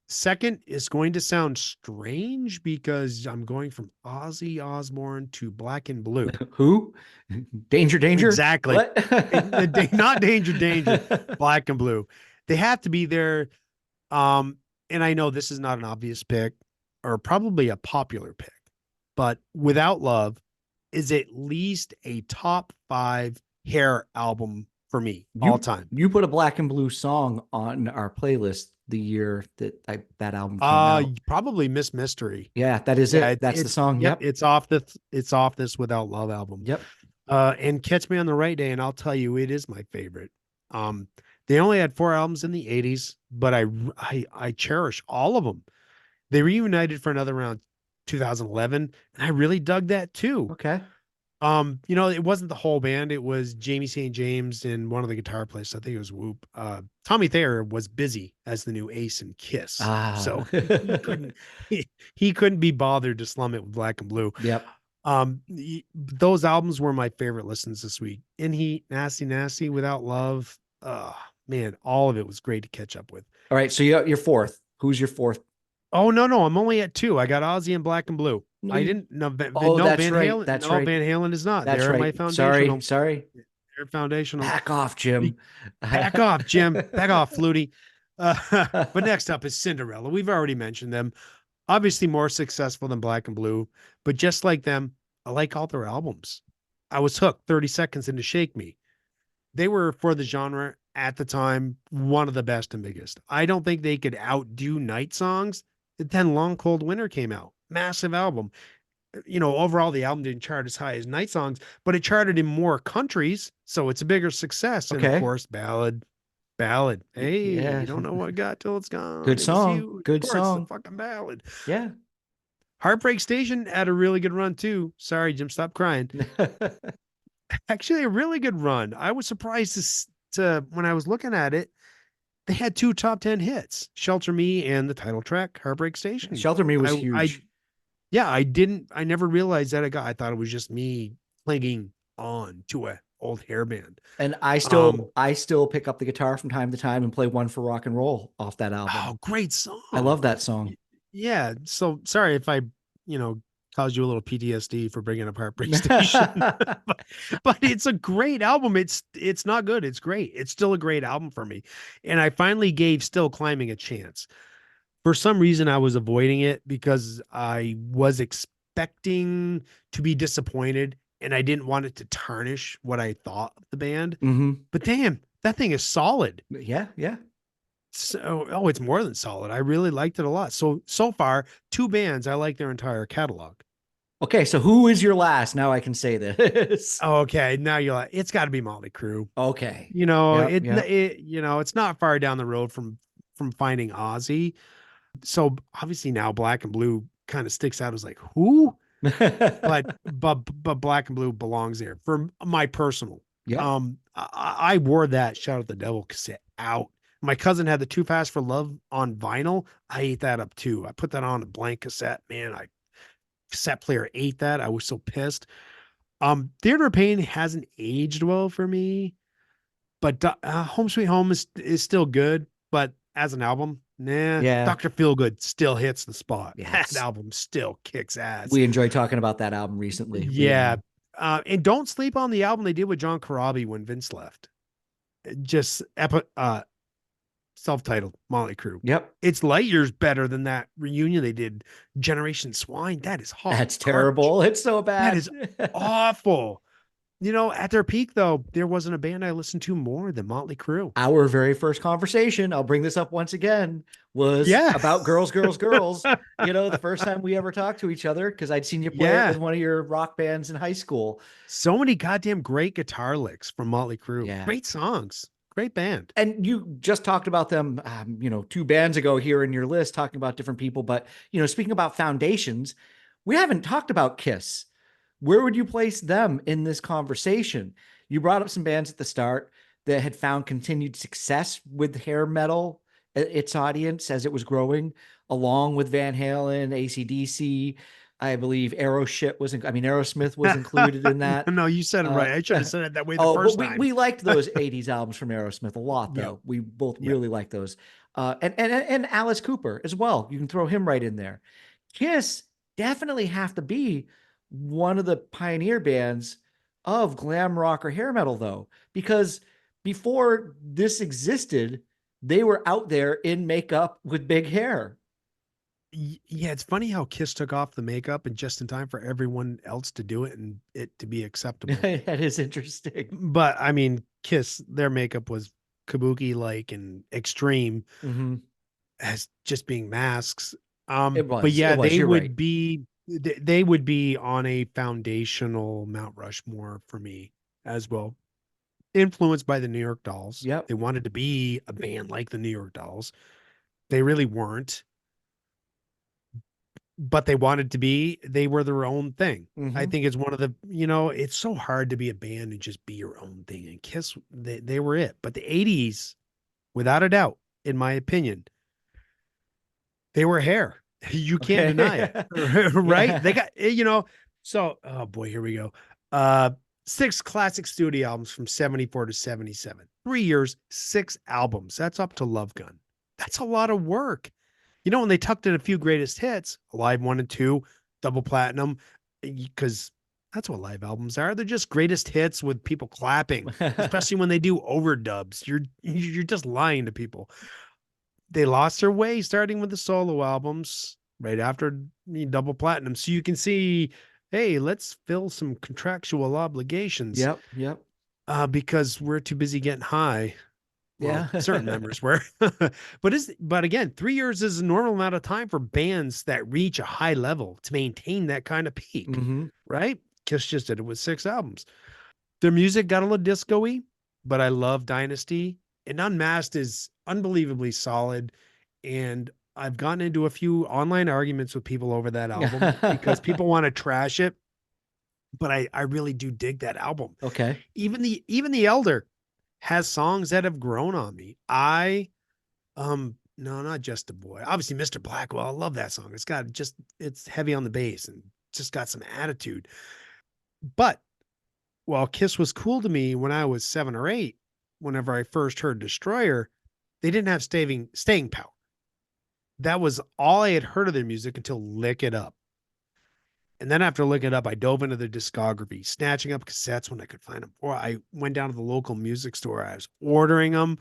Second is going to sound strange because I'm going from Ozzy Osbourne to Black and Blue. Who? Danger, danger. Exactly. What? Not danger, Black and Blue. They have to be there. And I know this is not an obvious pick or probably a popular pick, but Without Love is at least a top 5 hair album for me all you time. you put a Black and Blue song on our playlist the year that album came out. Probably Miss Mystery. Yeah, that is Yeah, it. That's the song. yep, Yep. it's off this Without Love album. Yep. And Catch Me on the Right Day, and I'll tell you, it is my favorite. They only had 4 albums in the 80s, but I cherish all of them. They reunited for another round 2011, and I really dug that too. Okay. It wasn't the whole band. It was Jamie St. James and one of the guitar players. I think it was Whoop. Tommy Thayer was busy as the new Ace and Kiss. Ah. So he couldn't be bothered to slum it with Black and Blue. Yep. Those albums were my favorite listens this week. In Heat, Nasty Nasty, Without Love. Man, all of it was great to catch up with. All right. So you're fourth. Who's your fourth? Oh, no. I'm only at 2. I got Ozzy and Black and Blue. No, I didn't know. Oh, No, that's Van right. Halen. That's No, right. Van Halen is not. That's They're my right. foundational. Sorry. They're foundational. Back off, Jim. Back off, Jim. Back off, Flutie. But next up is Cinderella. We've already mentioned them. Obviously more successful than Black and Blue, but just like them, I like all their albums. I was hooked 30 seconds into Shake Me. They were, for the genre at the time, one of the best and biggest. I don't think they could outdo Night Songs. Then Long Cold Winter came out. Massive album. Overall, the album didn't chart as high as Night Songs, but it charted in more countries, so it's a bigger success. And of Okay. course, Ballad. Hey, Yeah. you don't know what got till it's gone. Good It was song. huge. Good Of course, song. the fucking Ballad. Yeah. Heartbreak Station had a really good run too. Sorry, Jim, stop crying. Actually, a really good run. I was surprised to when I was looking at it. they had two top 10 hits, Shelter Me and the title track, Heartbreak Station. Shelter Me was I huge. yeah, I never realized that I thought it was just me clinging on to a old hairband. And I Um, still I still pick up the guitar from time to time and play One for Rock and Roll off that album. oh, great I song. love that song. Yeah. So sorry if I, you know, caused you a little PTSD for bringing up Heartbreak Station, but it's a great album. It's not good. It's great. It's still a great album for me. And I finally gave Still Climbing a chance. For some reason, I was avoiding it because I was expecting to be disappointed and I didn't want it to tarnish what I thought of the band. Hmm. But damn, that thing is solid. Yeah, yeah. So, oh, it's more than solid. I really liked it a lot. So far, two bands, I like their entire catalog. Okay, so who is your last? Now I can say this. Okay, now you're like, it's got to be Motley Crue. Okay. You know, Yep, yep. it's not far down the road from finding Ozzy. So obviously now Black and Blue kind of sticks out as like who, but Black and Blue belongs there for my personal. Yep. I wore that Shout at the Devil cassette out. My cousin had the Too Fast for Love on vinyl. I ate that up too. I put that on a blank cassette. Man, I cassette player ate that. I was so pissed. Theater of Pain hasn't aged well for me, but Home Sweet Home is still good. But as an album, nah. Yeah. Doctor Feelgood still hits the spot. That Yes. album still kicks ass. We enjoyed talking about that album recently. Yeah. And don't sleep on the album they did with John Corabi when Vince left. Just self-titled Motley Crue. Yep. It's light years better than that reunion they did, Generation Swine. That is hot That's garbage. terrible. It's so That bad. is awful. You know, at their peak though, there wasn't a band I listened to more than Motley Crue. Our very first conversation, I'll bring this up once again, was Yeah. about Girls, Girls, Girls. The first time we ever talked to each other, because I'd seen you play it Yeah. with one of your rock bands in high school. So many goddamn great guitar licks from Motley Crue. Yeah. Great songs. Great band. And you just talked about them, 2 bands ago here in your list, talking about different people. But, speaking about foundations, we haven't talked about Kiss. Where would you place them in this conversation? You brought up some bands at the start that had found continued success with hair metal, its audience as it was growing, along with Van Halen, AC/DC. I believe Aerosmith was included in that. No, you said it right. I should have said it that way the first But time. we liked those 80s albums from Aerosmith a lot, Yep. though. We both Yep. really like those. And Alice Cooper as well. You can throw him right in there. Kiss definitely have to be one of the pioneer bands of glam rock or hair metal, though, because before this existed, they were out there in makeup with big hair. Yeah, it's funny how Kiss took off the makeup and just in time for everyone else to do it and it to be acceptable. That is interesting. But I mean, Kiss, their makeup was kabuki like and extreme Mm-hmm. as just being masks. It But was. yeah, It was. You're right. they would be on a foundational Mount Rushmore for me as well. Influenced by the New York Dolls. Yep. They wanted to be a band like the New York Dolls. They really weren't, but they were their own thing. Mm-hmm. I think it's one of the, it's so hard to be a band and just be your own thing. And Kiss, they were it. But the 80s, without a doubt, in my opinion, they were hair. You can't deny it. Right? Yeah. They got, so, oh boy, here we go. 6 classic studio albums from 74 to 77. 3 years, 6 albums. That's up to Love Gun. That's a lot of work. When they tucked in a few greatest hits, Live 1 and 2, double platinum, because that's what live albums are. They're just greatest hits with people clapping, especially when they do overdubs. You're just lying to people. They lost their way starting with the solo albums right after double platinum. So you can see, hey, let's fill some contractual obligations. Yep. Yep. Because we're too busy getting high. Well, Yeah. certain members were, but again, 3 years is a normal amount of time for bands that reach a high level to maintain that kind of peak, Mm-hmm. right? Kiss just did it with 6 albums. Their music got a little disco-y, but I love Dynasty, and Unmasked is unbelievably solid. And I've gotten into a few online arguments with people over that album because people want to trash it, but I really do dig that album. Okay. Even the Elder has songs that have grown on me. I No, not Just a Boy. Obviously, Mr. Blackwell. I love that song. It's heavy on the bass and just got some attitude. But while Kiss was cool to me when I was 7 or 8, whenever I first heard Destroyer, they didn't have staying power. That was all I had heard of their music until Lick It Up. And then after looking it up, I dove into their discography, snatching up cassettes when I could find them. Or I went down to the local music store. I was ordering them.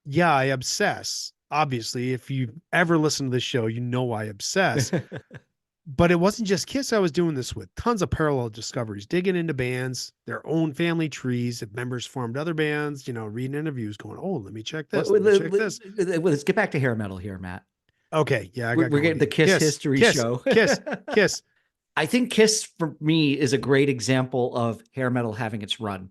Yeah, I obsess. Obviously, if you ever listen to this show, you know I obsess. But it wasn't just Kiss I was doing this with. Tons of parallel discoveries, digging into bands, their own family trees. If members formed other bands, reading interviews, going, oh, let me check this. Let me check this. Let's get back to hair metal here, Matt. Okay. Yeah, I We're got getting the Kiss history Kiss, show. Kiss. I think Kiss for me is a great example of hair metal having its run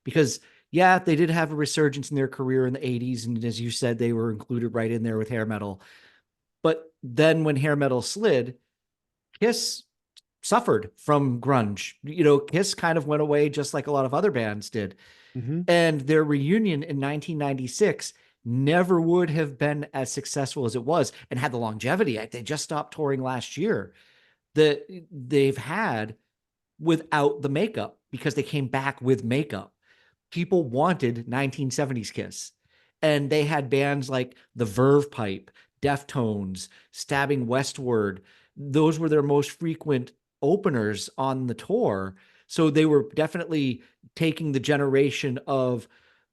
because, yeah, they did have a resurgence in their career in the 80s. And as you said, they were included right in there with hair metal. But then when hair metal slid, Kiss suffered from grunge. Kiss kind of went away just like a lot of other bands did. Mm-hmm. And their reunion in 1996 never would have been as successful as it was and had the longevity. They just stopped touring last year that they've had without the makeup because they came back with makeup. People wanted 1970s Kiss. And they had bands like the Verve Pipe, Deftones, Stabbing Westward. Those were their most frequent openers on the tour. So they were definitely taking the generation of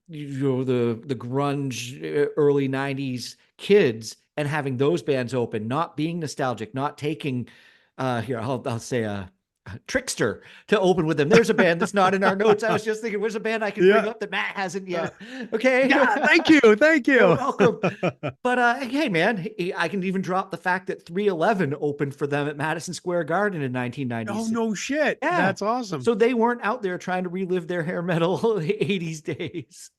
the grunge early 90s kids and having those bands open, not being nostalgic, not taking here I'll say a Trickster to open with them. There's a band that's not in our notes. I was just thinking, where's a band I can bring up that Matt hasn't yet? Okay. Yeah, thank you. You're welcome. But hey, man, I can even drop the fact that 311 opened for them at Madison Square Garden in 1996. Oh, no shit. Yeah. That's awesome. So they weren't out there trying to relive their hair metal 80s days.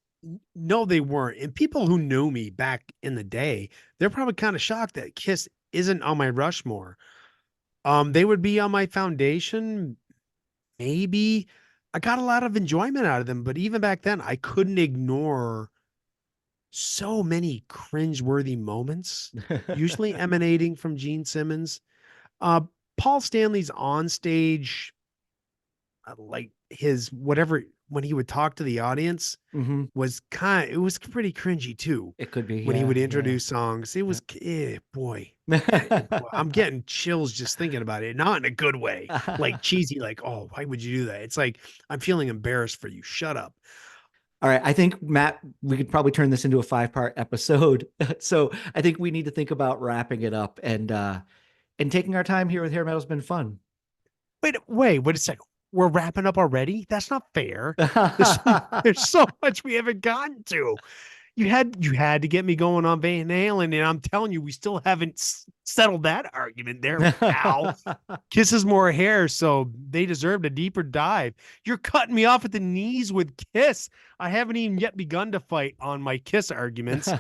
No, they weren't. And people who knew me back in the day, they're probably kind of shocked that Kiss isn't on my Rushmore. They would be on my foundation. Maybe. I got a lot of enjoyment out of them, but even back then, I couldn't ignore so many cringeworthy moments, usually emanating from Gene Simmons. Paul Stanley's on stage, like his whatever, when he would talk to the audience, was it was pretty cringy too. It could be when he would introduce songs. It was, boy, I'm getting chills just thinking about it. Not in a good way, like cheesy, like, oh, why would you do that? It's like, I'm feeling embarrassed for you. Shut up. All right. I think, Matt, we could probably turn this into a 5-part episode. So I think we need to think about wrapping it up and taking our time here with hair metal has been fun. Wait a second. We're wrapping up already? That's not fair. There's so much we haven't gotten to. You had to get me going on Van Halen, and I'm telling you, we still haven't settled that argument there, pal. Kiss is more hair, so they deserved a deeper dive. You're cutting me off at the knees with Kiss. I haven't even yet begun to fight on my Kiss arguments.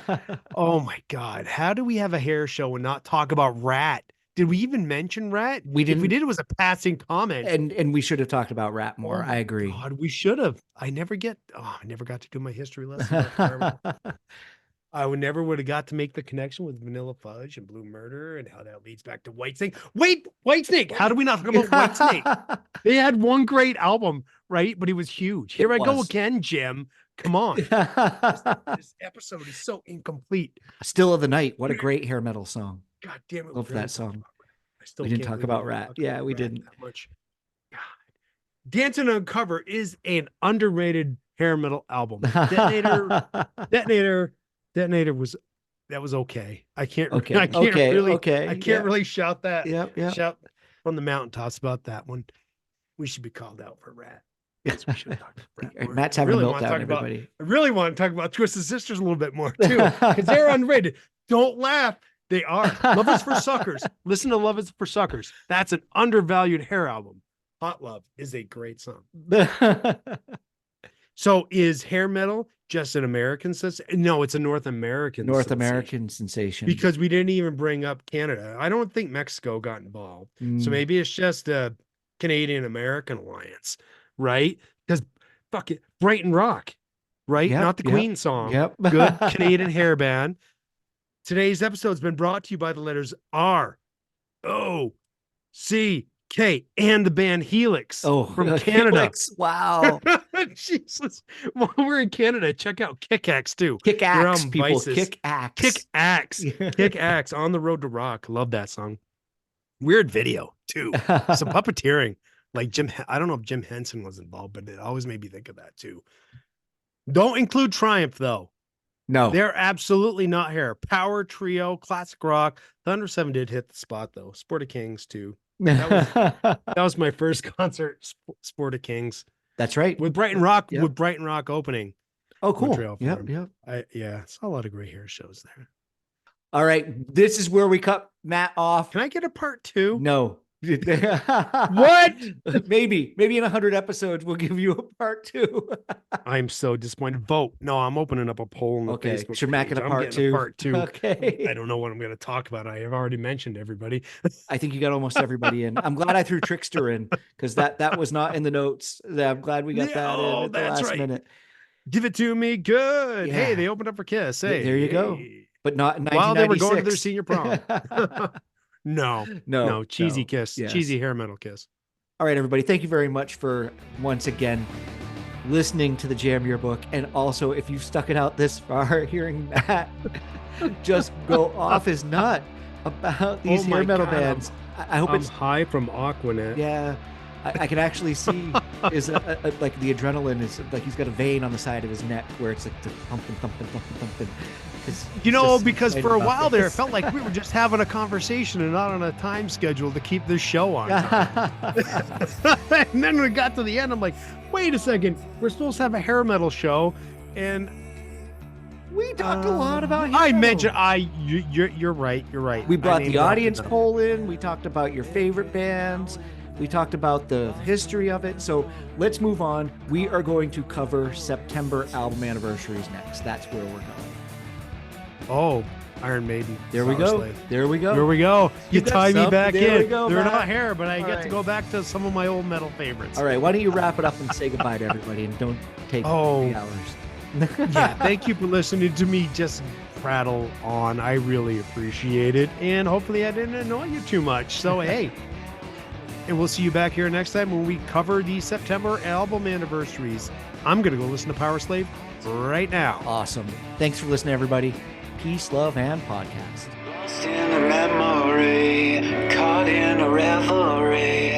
Oh my God. How do we have a hair show and not talk about Rat? Did we even mention Rat? We didn't. If we did, it was a passing comment. And we should have talked about Rat more. I agree. God, we should have. I never got to do my history lesson. I would have got to make the connection with Vanilla Fudge and Blue Murder and how that leads back to Whitesnake. Wait, Whitesnake. How do we not talk about Whitesnake? They had one great album, right? But it was huge. Here I go again, Jim. Come on. This episode is so incomplete. Still of the Night. What a great hair metal song. God damn it. Love that song. We didn't talk about Rat. Yeah, we didn't. That much. God. Dancing on Cover is an underrated hair metal album. Detonator was okay. I can't really shout that. Yep. Shout from the mountaintops about that one. We should be called out for Rat. Yes, we should have talked about Rat. Matt's having a meltdown, everybody. I really want to talk about Twisted Sisters a little bit more too, because they're underrated. Don't laugh. They are. Love is for Suckers. Listen to Love is for Suckers. That's an undervalued hair album. Hot Love is a great song. So is hair metal just an American sensation? No, it's a North American sensation. Because we didn't even bring up Canada. I don't think Mexico got involved. So maybe it's just a Canadian-American alliance, right? Because fuck it, Brighton Rock, right? Yep, Not the Queen song. Yep. Good Canadian hair band. Today's episode has been brought to you by the letters R, O, C, K, and the band Helix from Canada. Helix, wow. Jesus. While we're in Canada, check out Kick-Axe too. Kick Their axe, album people. Vices. Kick axe. Kick-Axe. Kick-Axe, On the Road to Rock. Love that song. Weird video too. Some puppeteering. Like I don't know if Jim Henson was involved, but it always made me think of that too. Don't include Triumph though. No. They're absolutely not here. Power trio, classic rock. Thunder 7 did hit the spot though. Sport of Kings too. That was my first concert, Sport of Kings. That's right. With Brighton Rock, with Brighton Rock opening. Oh, cool. Yep. Yeah, saw a lot of gray hair shows there. All right. This is where we cut Matt off. Can I get a part 2? No. What? Maybe in 100 episodes we'll give you a part 2. I'm so disappointed. Vote. No, I'm opening up a poll in the Facebook. Should Matt get a I'm part getting 2? Part 2. Okay. I don't know what I'm going to talk about. I have already mentioned everybody. I think you got almost everybody in. I'm glad I threw Trickster in because that was not in the notes. I'm glad we got that in at the last minute. Give it to me. Good. Yeah. Hey, they opened up for Kiss. Hey, there you go. But not in 1996. While they were going to their senior prom. No, cheesy Kiss, yes. Cheesy hair metal Kiss. All right, everybody. Thank you very much for once again listening to the Jam Your Book. And also, if you've stuck it out this far, hearing Matt just go off his nut about these hair metal bands. I hope it's high from Aquanet. Yeah. I can actually see is like the adrenaline is like he's got a vein on the side of his neck where it's like the thumping. Because for a while there, it felt like we were just having a conversation and not on a time schedule to keep this show on time. And then when we got to the end, I'm like, wait a second, we're supposed to have a hair metal show, and we talked a lot about hair metal. You're right. We brought the audience poll in. We talked about your favorite bands. We talked about the history of it. So let's move on. We are going to cover September album anniversaries next. That's where we're going. Oh, Iron Maiden. There we go. You tie me back in. They're not here, but I get to go back to some of my old metal favorites. All right. Why don't you wrap it up and say goodbye to everybody and don't take 3 hours. Yeah. Thank you for listening to me just prattle on. I really appreciate it. And hopefully I didn't annoy you too much. So, hey. And we'll see you back here next time when we cover the September album anniversaries. I'm going to go listen to Power Slave right now. Awesome. Thanks for listening, everybody. Peace, love, and podcast. Lost in a memory, caught in a revelry.